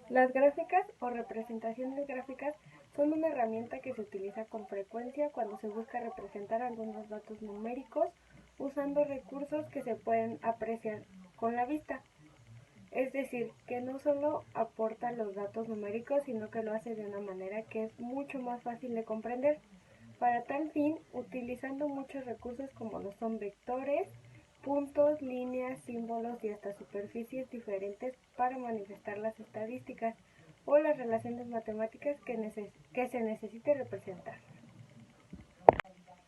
Las gráficas o representaciones gráficas son una herramienta que se utiliza con frecuencia cuando se busca representar algunos datos numéricos usando recursos que se pueden apreciar con la vista. Es decir, que no solo aporta los datos numéricos, sino que lo hace de una manera que es mucho más fácil de comprender. Para tal fin, utilizando muchos recursos como lo son vectores, puntos, líneas, símbolos y hasta superficies diferentes para manifestar las estadísticas o las relaciones matemáticas que se necesite representar.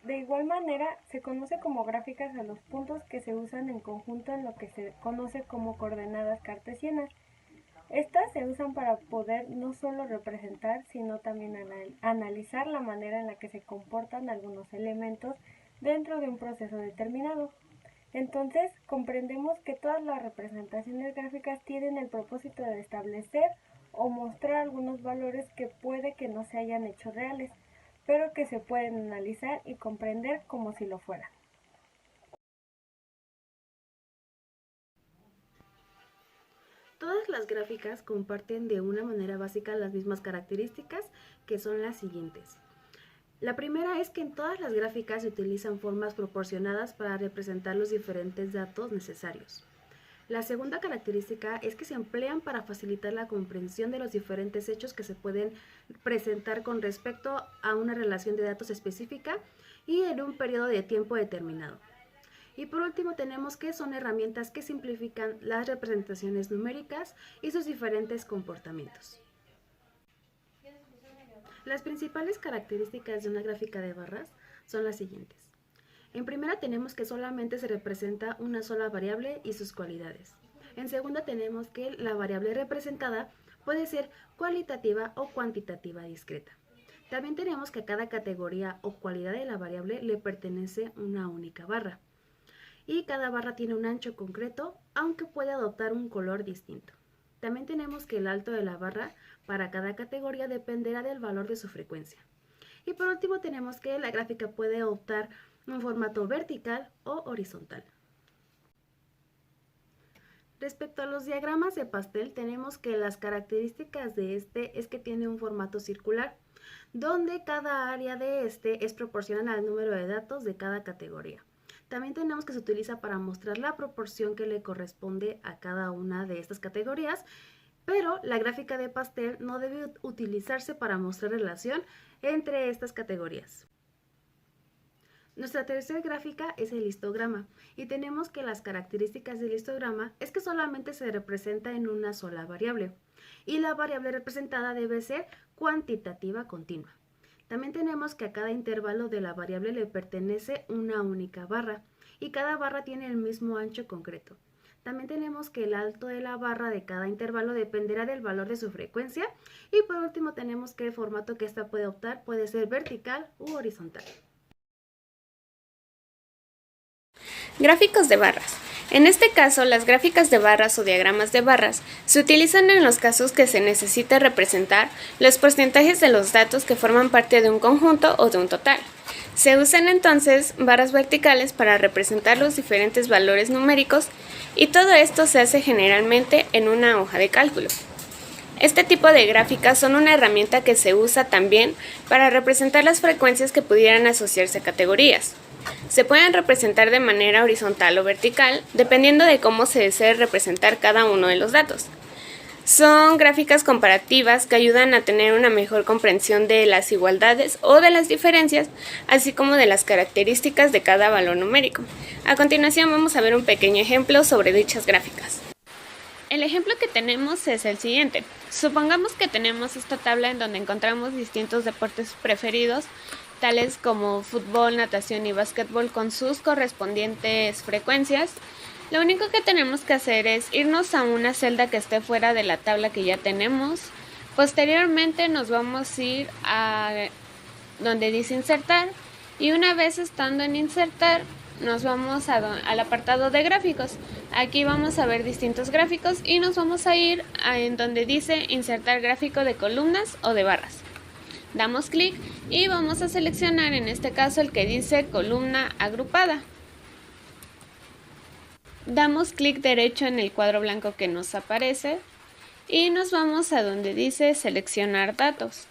De igual manera, se conoce como gráficas a los puntos que se usan en conjunto en lo que se conoce como coordenadas cartesianas. Estas se usan para poder no solo representar, sino también analizar la manera en la que se comportan algunos elementos dentro de un proceso determinado. Entonces, comprendemos que todas las representaciones gráficas tienen el propósito de establecer o mostrar algunos valores que puede que no se hayan hecho reales, pero que se pueden analizar y comprender como si lo fueran. Todas las gráficas comparten de una manera básica las mismas características, que son las siguientes. La primera es que en todas las gráficas se utilizan formas proporcionadas para representar los diferentes datos necesarios. La segunda característica es que se emplean para facilitar la comprensión de los diferentes hechos que se pueden presentar con respecto a una relación de datos específica y en un periodo de tiempo determinado. Y por último tenemos que son herramientas que simplifican las representaciones numéricas y sus diferentes comportamientos. Las principales características de una gráfica de barras son las siguientes. En primera tenemos que solamente se representa una sola variable y sus cualidades. En segunda tenemos que la variable representada puede ser cualitativa o cuantitativa discreta. También tenemos que a cada categoría o cualidad de la variable le pertenece una única barra. Y cada barra tiene un ancho concreto, aunque puede adoptar un color distinto. También tenemos que el alto de la barra para cada categoría dependerá del valor de su frecuencia. Y por último tenemos que la gráfica puede adoptar un formato vertical o horizontal. Respecto a los diagramas de pastel, tenemos que las características de este es que tiene un formato circular, donde cada área de este es proporcional al número de datos de cada categoría. También tenemos que se utiliza para mostrar la proporción que le corresponde a cada una de estas categorías, pero la gráfica de pastel no debe utilizarse para mostrar relación entre estas categorías. Nuestra tercera gráfica es el histograma y tenemos que las características del histograma es que solamente se representa en una sola variable y la variable representada debe ser cuantitativa continua. También tenemos que a cada intervalo de la variable le pertenece una única barra y cada barra tiene el mismo ancho concreto. También tenemos que el alto de la barra de cada intervalo dependerá del valor de su frecuencia y por último tenemos que el formato que ésta puede optar puede ser vertical u horizontal. Gráficos de barras. En este caso, las gráficas de barras o diagramas de barras se utilizan en los casos que se necesita representar los porcentajes de los datos que forman parte de un conjunto o de un total. Se usan entonces barras verticales para representar los diferentes valores numéricos y todo esto se hace generalmente en una hoja de cálculo. Este tipo de gráficas son una herramienta que se usa también para representar las frecuencias que pudieran asociarse a categorías. Se pueden representar de manera horizontal o vertical, dependiendo de cómo se desee representar cada uno de los datos. Son gráficas comparativas que ayudan a tener una mejor comprensión de las igualdades o de las diferencias, así como de las características de cada valor numérico. A continuación vamos a ver un pequeño ejemplo sobre dichas gráficas. El ejemplo que tenemos es el siguiente. Supongamos que tenemos esta tabla en donde encontramos distintos deportes preferidos, tales como fútbol, natación y básquetbol con sus correspondientes frecuencias. Lo único que tenemos que hacer es irnos a una celda que esté fuera de la tabla que ya tenemos. Posteriormente nos vamos a ir a donde dice insertar y una vez estando en insertar nos vamos al apartado de gráficos. Aquí vamos a ver distintos gráficos y nos vamos a ir en donde dice insertar gráfico de columnas o de barras. Damos clic y vamos a seleccionar en este caso el que dice columna agrupada. Damos clic derecho en el cuadro blanco que nos aparece y nos vamos a donde dice seleccionar datos.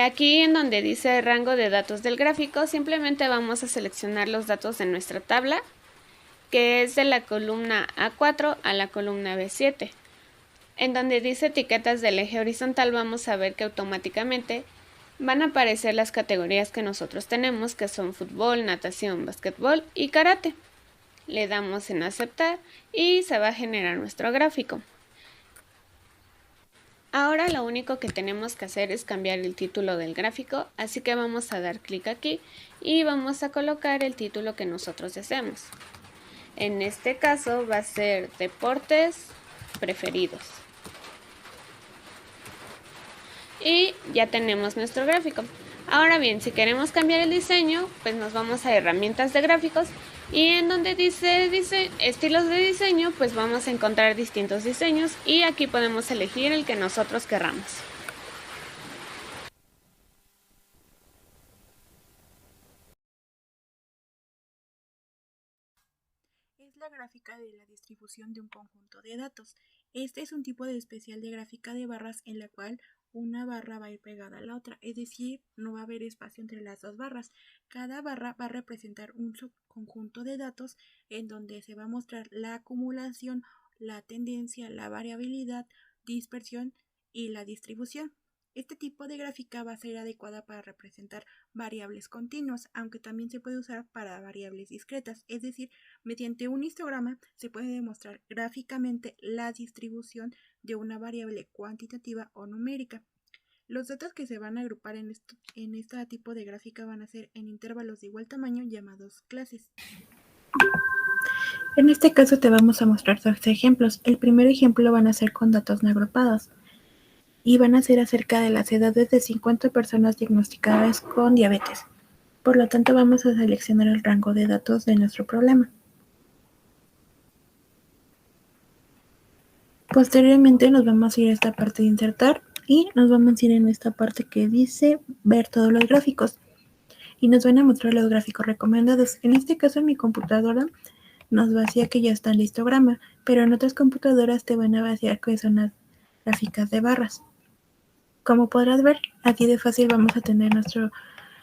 Aquí en donde dice rango de datos del gráfico, simplemente vamos a seleccionar los datos de nuestra tabla, que es de la columna A4 a la columna B7. En donde dice etiquetas del eje horizontal, vamos a ver que automáticamente van a aparecer las categorías que nosotros tenemos, que son fútbol, natación, básquetbol y karate. Le damos en aceptar y se va a generar nuestro gráfico. Ahora lo único que tenemos que hacer es cambiar el título del gráfico, así que vamos a dar clic aquí y vamos a colocar el título que nosotros deseemos. En este caso va a ser Deportes Preferidos. Y ya tenemos nuestro gráfico. Ahora bien, si queremos cambiar el diseño, pues nos vamos a herramientas de gráficos y en donde dice estilos de diseño, pues vamos a encontrar distintos diseños y aquí podemos elegir el que nosotros querramos. Es la gráfica de la distribución de un conjunto de datos. Este es un tipo de especial de gráfica de barras en la cual una barra va a ir pegada a la otra, es decir, no va a haber espacio entre las dos barras. Cada barra va a representar un subconjunto de datos en donde se va a mostrar la acumulación, la tendencia, la variabilidad, dispersión y la distribución. Este tipo de gráfica va a ser adecuada para representar variables continuas, aunque también se puede usar para variables discretas, es decir, mediante un histograma se puede demostrar gráficamente la distribución de una variable cuantitativa o numérica. Los datos que se van a agrupar en este tipo de gráfica van a ser en intervalos de igual tamaño llamados clases. En este caso te vamos a mostrar dos ejemplos. El primer ejemplo van a ser con datos no agrupados y van a ser acerca de las edades de 50 personas diagnosticadas con diabetes. Por lo tanto, vamos a seleccionar el rango de datos de nuestro problema. Posteriormente nos vamos a ir a esta parte de insertar y nos vamos a ir en esta parte que dice ver todos los gráficos y nos van a mostrar los gráficos recomendados. En este caso en mi computadora nos vacía que ya está el histograma, pero en otras computadoras te van a vaciar que son las gráficas de barras. Como podrás ver, aquí de fácil vamos a tener nuestro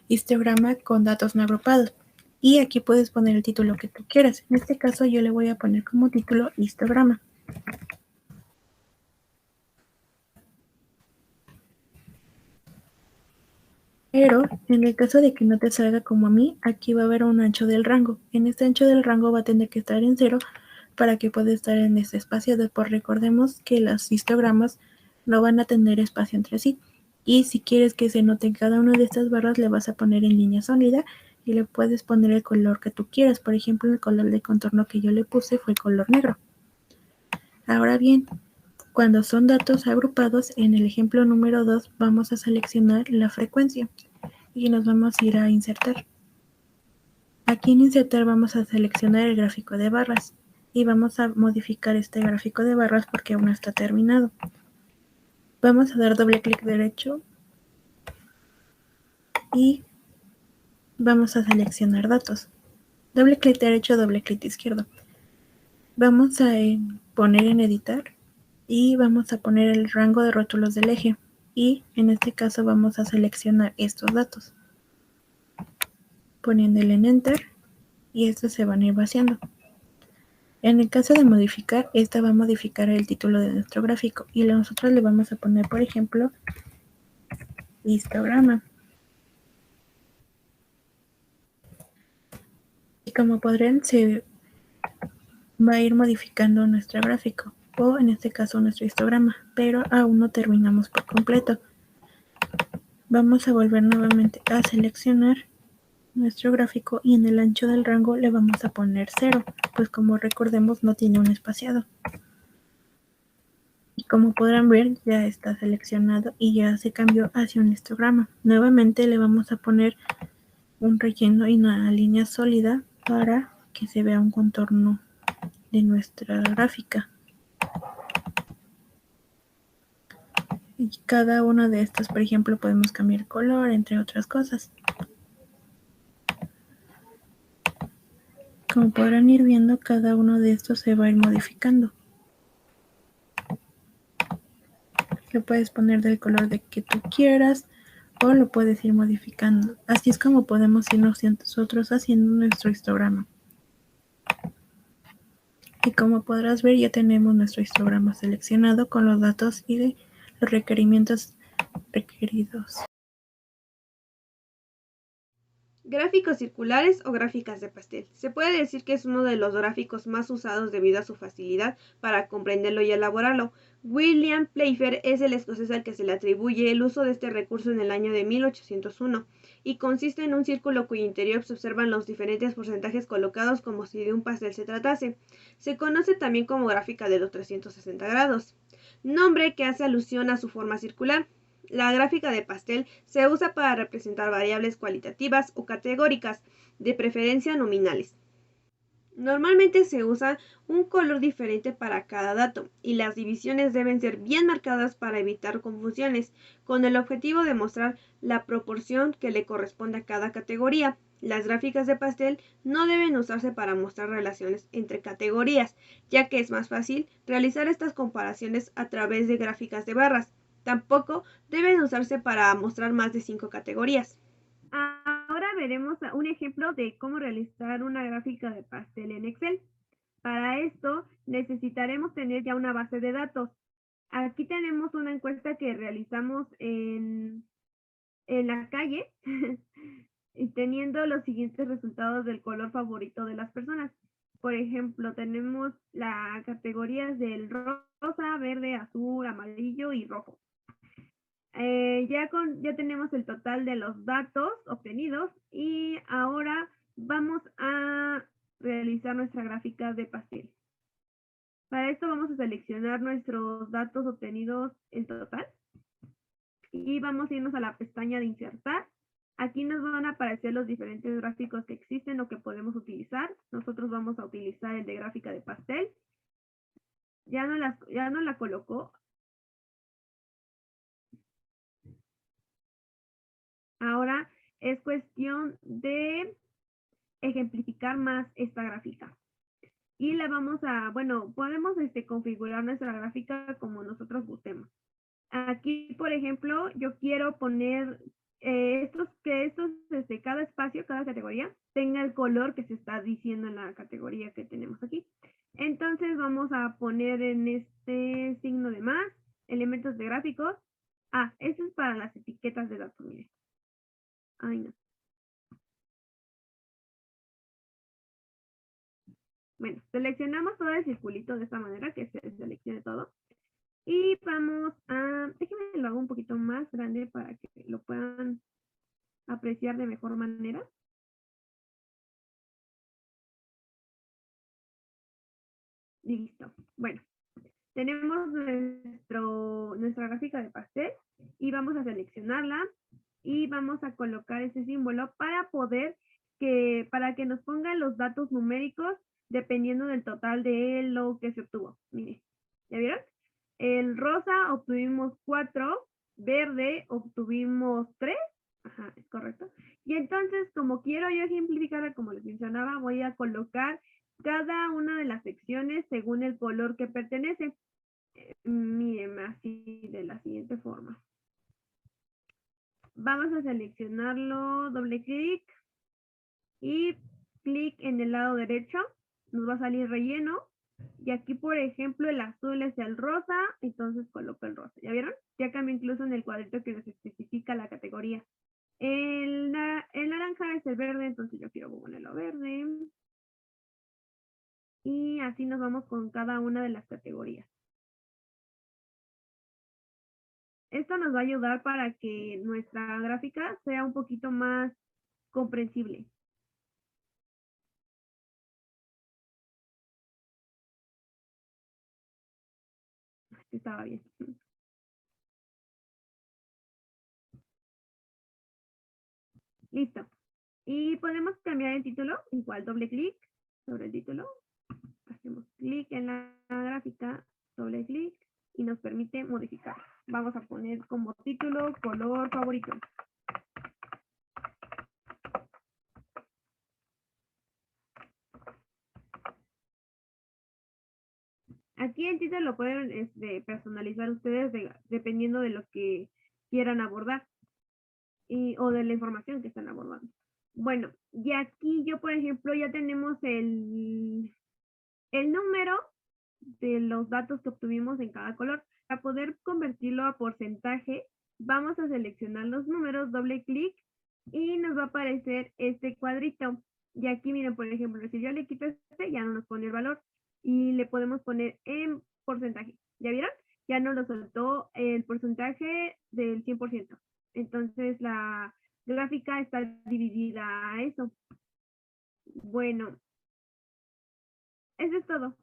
histograma con datos no agrupados. Y aquí puedes poner el título que tú quieras. En este caso yo le voy a poner como título histograma. Pero en el caso de que no te salga como a mí, aquí va a haber un ancho del rango. En este ancho del rango va a tener que estar en 0 para que pueda estar en este espacio. Después recordemos que los histogramas no van a tener espacio entre sí. Y si quieres que se note en cada una de estas barras, le vas a poner en línea sólida y le puedes poner el color que tú quieras. Por ejemplo, el color de contorno que yo le puse fue color negro. Ahora bien, cuando son datos agrupados, en el ejemplo número 2 vamos a seleccionar la frecuencia y nos vamos a ir a insertar. Aquí en insertar vamos a seleccionar el gráfico de barras y vamos a modificar este gráfico de barras porque aún no está terminado. Vamos a dar doble clic derecho y vamos a seleccionar datos. Doble clic derecho, doble clic izquierdo. Vamos a poner en editar y vamos a poner el rango de rótulos del eje y en este caso vamos a seleccionar estos datos poniéndole en enter y estos se van a ir vaciando. En el caso de modificar, esta va a modificar el título de nuestro gráfico y nosotros le vamos a poner, por ejemplo, histograma. Y como podrán, se va a ir modificando nuestro gráfico o en este caso nuestro histograma, pero aún no terminamos por completo. Vamos a volver nuevamente a seleccionar nuestro gráfico y en el ancho del rango le vamos a poner 0, pues como recordemos no tiene un espaciado. Y como podrán ver ya está seleccionado y ya se cambió hacia un histograma. Nuevamente le vamos a poner un relleno y una línea sólida para que se vea un contorno de nuestra gráfica. Y cada una de estas, por ejemplo, podemos cambiar color, entre otras cosas. Como podrán ir viendo, cada uno de estos se va a ir modificando. Le puedes poner del color de que tú quieras o lo puedes ir modificando. Así es como podemos ir nosotros haciendo nuestro histograma. Y como podrás ver, ya tenemos nuestro histograma seleccionado con los datos y de los requerimientos requeridos. Gráficos circulares o gráficas de pastel. Se puede decir que es uno de los gráficos más usados debido a su facilidad para comprenderlo y elaborarlo. William Playfair es el escocés al que se le atribuye el uso de este recurso en el año de 1801 y consiste en un círculo cuyo interior se observan los diferentes porcentajes colocados como si de un pastel se tratase. Se conoce también como gráfica de los 360 grados, nombre que hace alusión a su forma circular. La gráfica de pastel se usa para representar variables cualitativas o categóricas, de preferencia nominales. Normalmente se usa un color diferente para cada dato y las divisiones deben ser bien marcadas para evitar confusiones, con el objetivo de mostrar la proporción que le corresponde a cada categoría. Las gráficas de pastel no deben usarse para mostrar relaciones entre categorías, ya que es más fácil realizar estas comparaciones a través de gráficas de barras. Tampoco deben usarse para mostrar más de 5 categorías. Ahora veremos un ejemplo de cómo realizar una gráfica de pastel en Excel. Para esto necesitaremos tener ya una base de datos. Aquí tenemos una encuesta que realizamos en la calle y teniendo los siguientes resultados del color favorito de las personas. Por ejemplo, tenemos las categorías del rosa, verde, azul, amarillo y rojo. Ya tenemos el total de los datos obtenidos y ahora vamos a realizar nuestra gráfica de pastel. Para esto vamos a seleccionar nuestros datos obtenidos en total y vamos a irnos a la pestaña de insertar. Aquí nos van a aparecer los diferentes gráficos que existen o que podemos utilizar. Nosotros vamos a utilizar el de gráfica de pastel. Ya no la colocó. Ahora es cuestión de ejemplificar más esta gráfica. Y la vamos a, bueno, podemos configurar nuestra gráfica como nosotros gustemos. Aquí, por ejemplo, yo quiero poner cada espacio, cada categoría, tenga el color que se está diciendo en la categoría que tenemos aquí. Entonces vamos a poner en este signo de más, elementos de gráficos. Esto es para las etiquetas de datos, mire. Ay, no. Bueno, seleccionamos todo el circulito de esta manera, que se seleccione todo. Y vamos a, déjenme lo hago un poquito más grande para que lo puedan apreciar de mejor manera. Listo. Bueno, tenemos nuestra gráfica de pastel y vamos a seleccionarla y vamos a colocar ese símbolo para que nos pongan los datos numéricos dependiendo del total de lo que se obtuvo. Mire, ¿ya vieron? El rosa obtuvimos 4, verde obtuvimos 3. Ajá, es correcto. Y entonces, como quiero yo ejemplificar, como les mencionaba, voy a colocar cada una de las secciones según el color que pertenece. Miren, así de la siguiente forma. Vamos a seleccionarlo, doble clic y clic en el lado derecho. Nos va a salir relleno. Y aquí, por ejemplo, el azul es el rosa, entonces coloco el rosa. ¿Ya vieron? Ya cambió incluso en el cuadrito que nos especifica la categoría. El naranja es el verde, entonces yo quiero ponerlo verde. Y así nos vamos con cada una de las categorías. Esto nos va a ayudar para que nuestra gráfica sea un poquito más comprensible. Estaba bien. Listo. Y podemos cambiar el título, igual doble clic sobre el título. Hacemos clic en la gráfica, doble clic y nos permite modificar. Vamos a poner como título color favorito. Aquí el título lo pueden personalizar ustedes dependiendo de lo que quieran abordar o de la información que están abordando. Bueno, y aquí yo, por ejemplo, ya tenemos el número de los datos que obtuvimos en cada color. Para poder convertirlo a porcentaje, vamos a seleccionar los números, doble clic, y nos va a aparecer este cuadrito. Y aquí miren, por ejemplo, si yo le quito este, ya no nos pone el valor. Y le podemos poner en porcentaje. ¿Ya vieron? Ya nos lo soltó el porcentaje del 100%. Entonces la gráfica está dividida a eso. Bueno, eso es todo.